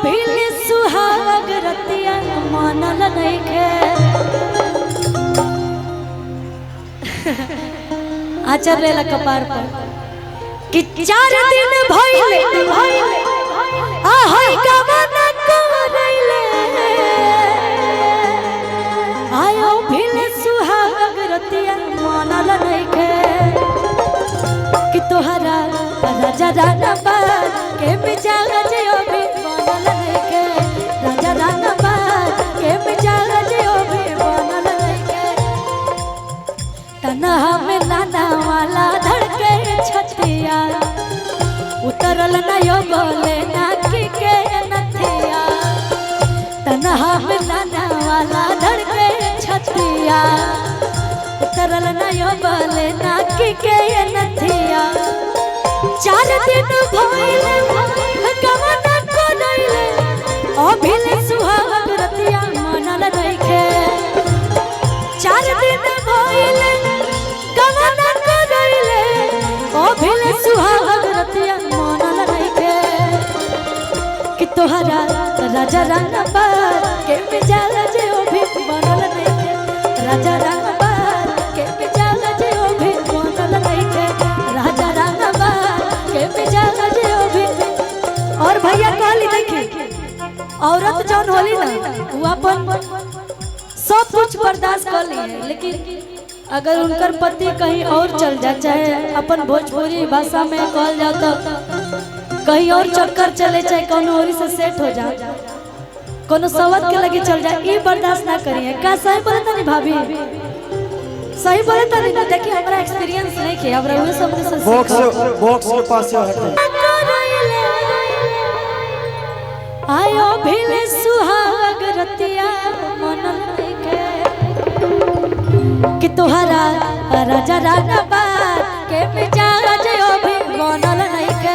भील सुहाग रतिया मानल नइखे। आचर लेला कपार पर कि 4 दिन भइले आ हई गमन करैले आयो भील सुहाग रतिया मानल नइखे कि तोहरा राजा राना बार के मिजाज अभी बनल नइखे। राजा राना बार के मिजाज अभी बनल नइखे। तन्हा में लाना वाला धड़के छतिया उतरल ना यो बोले ना की के नथिया। तन्हा में लाना वाला धड़के छतिया उतरल ना यो बोले ना की के नथिया। 4 दिन भइले गमन करैले अभिल सुहाग रतिया मानल नइखे। 4 दिन भइले गमन करैले अभिल सुहाग रतिया मानल नइखे कि तोहरा राजा राना बार के मिजाज अभी बनल नइखे। राजा राना बार के मिजाज अभी बनल नइखे। राजा राना बार के मिजाज अभी। और भैया कहली देखी औरत जौन होली ना वो अपन सब कुछ बर्दाश्त कर ली, लेकिन अगर उनकर पति कहीं और चल जाए, चाहे अपन भोजपुरी भाषा में कहल जाए तो कहीं और चक्कर चले, चाहे कोनो औरी से सेट हो जाए, कोनो सवत के लगे चल जाए, ये बर्दाश्त ना करिए। का सही बोले तनी भाभी? सही बोले तनी ना? देखिए हमरा एक्सपीरियंस नहीं है, हमरा वो सब से बॉक्स के पास से हट आयो भील सुहाग रतिया मनल नइखे कि तोहरा राजा राना बार के मिजाज अभी बनल नइखे।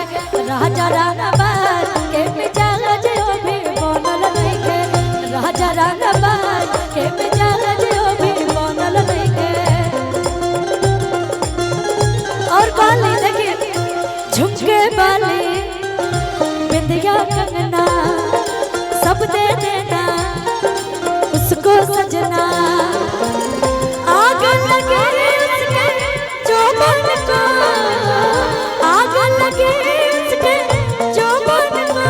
राजा राना बार के मिजाज अभी बनल नइखे। राजा राना बार के मिजाज अभी बनल नइखे। और कहली देखिए झुमके वाली बिंदिया कंगना सब दे देना उसको सजना। आग लगे उसके जोबन को, आग लगे उसके जोबन को,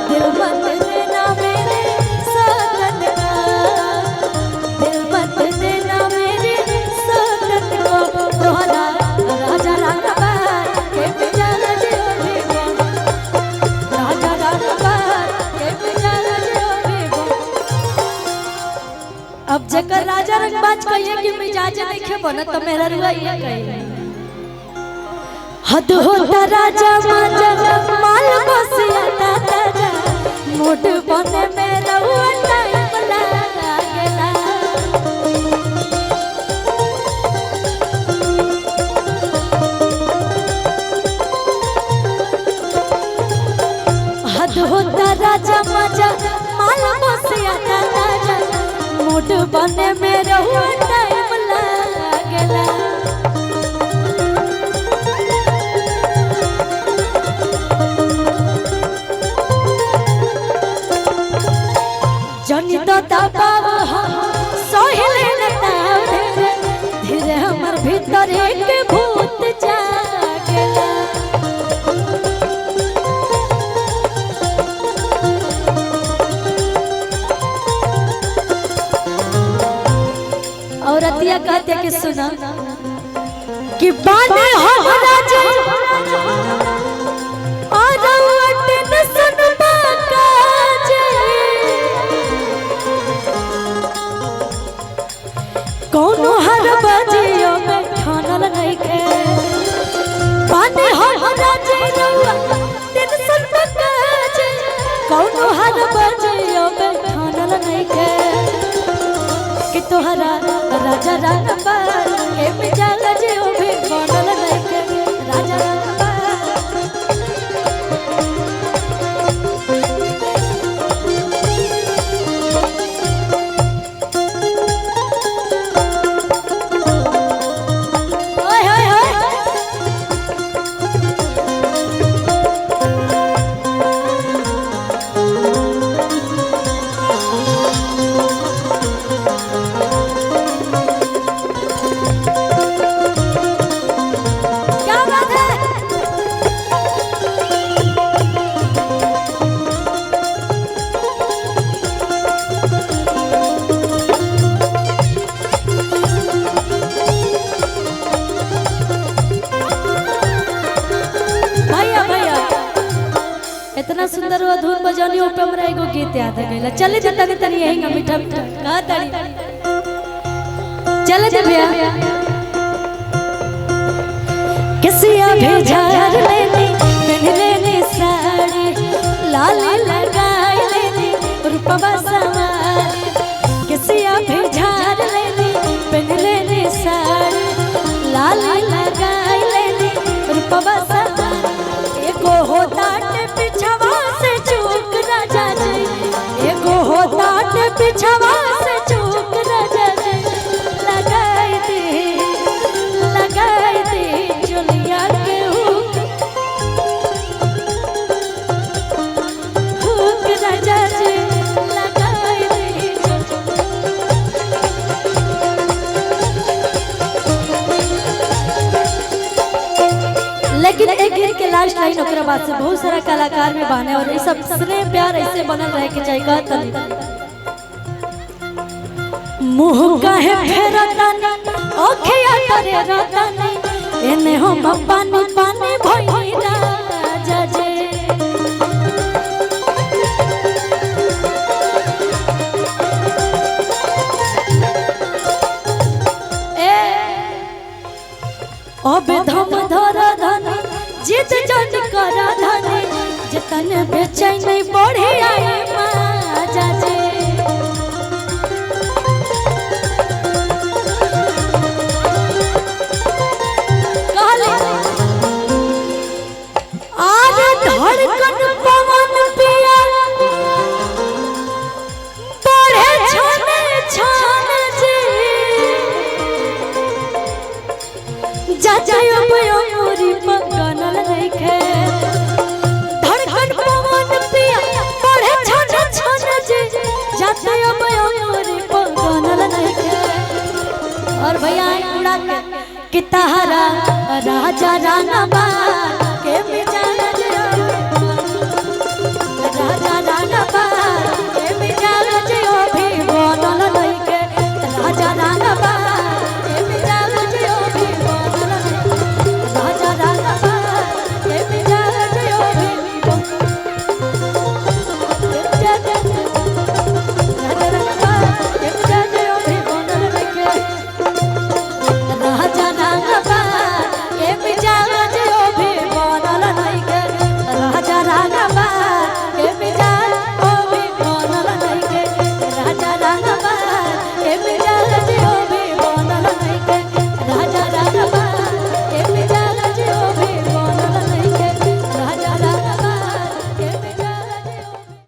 दिल मत देना मेरे सजन को, दिल मत देना मेरे सजन को। तोहरा राजा राना बार के मिजाज अभी बनल। राजा राना बार के मिजाज अभी बनल। अब जकर राजा रंगबाज कहिए कि मिजाज नहीं बनत तो मेरा रुआ ये कहे हद होता राजा माजा माल बसिया ताजा मोट बने मेरा हुआ टाइम लागेला। हद होता राजा माजा माल बसिया ताजा मोट बने मेरा हुआ टाइम लागेला। जनी तो दबाव सहिले नताव धीरे धीरे हमर भीतर एक भूत जागेला। औरतिया कहते कि सुना कि बाने हो राजा और वटन सुन बाकाजे कोनो हर बाजियो में ठानल नइखे। बाने हो राजा वटन सुन बाकाजे कोनो हर बाजियो में ठानल नइखे कि तोहरा राजा राना बार के मिजाज अभी बनल नइखे। राजा राना बार ओए होए होए धुन बजानी ऊपर हमरा एगो गीत याद आ गइला। चले त तनी तनी यही मीठा मीठा का तड़ी चले जा भैया किसिया भेजार लेनी पहन लेनी साड़ी लाल लगाई लेनी रूपवा सवारी किसिया भेजार लेनी पहन लेनी साड़ी लाल लगाई लेनी रूपवा सवारी एगो होताटे पिछवा से चूक राजा जी एगो होताटे पिछवा से चूक राजा जी लगाई दे चुलिया के हुक राजा जी लगाई दे लेकिन एक गीत के लास्ट लाइन ओकरा बाद से बहुत सारा कलाकार में बने और ये सब स्नेह प्यार ऐसे बनल रहे के चाहिए कहत मुंह काहे फेरतानी ओखिया तरे रतानी एने हम पानी पानी भई राजा जे ए अबे धम धर धन जित जन कर धन जतन बेचैनी बढ़े आए माजा जे कहले आज धड़कन पवन पिया बढ़े छने छने जे जाजायो मोरी पगनल नइखे धड़कन पवन पिया बढ़े छने छने जे जाजायो मोरी पगनल नइखे और भैया उड़ा के कि तहरा राजा राना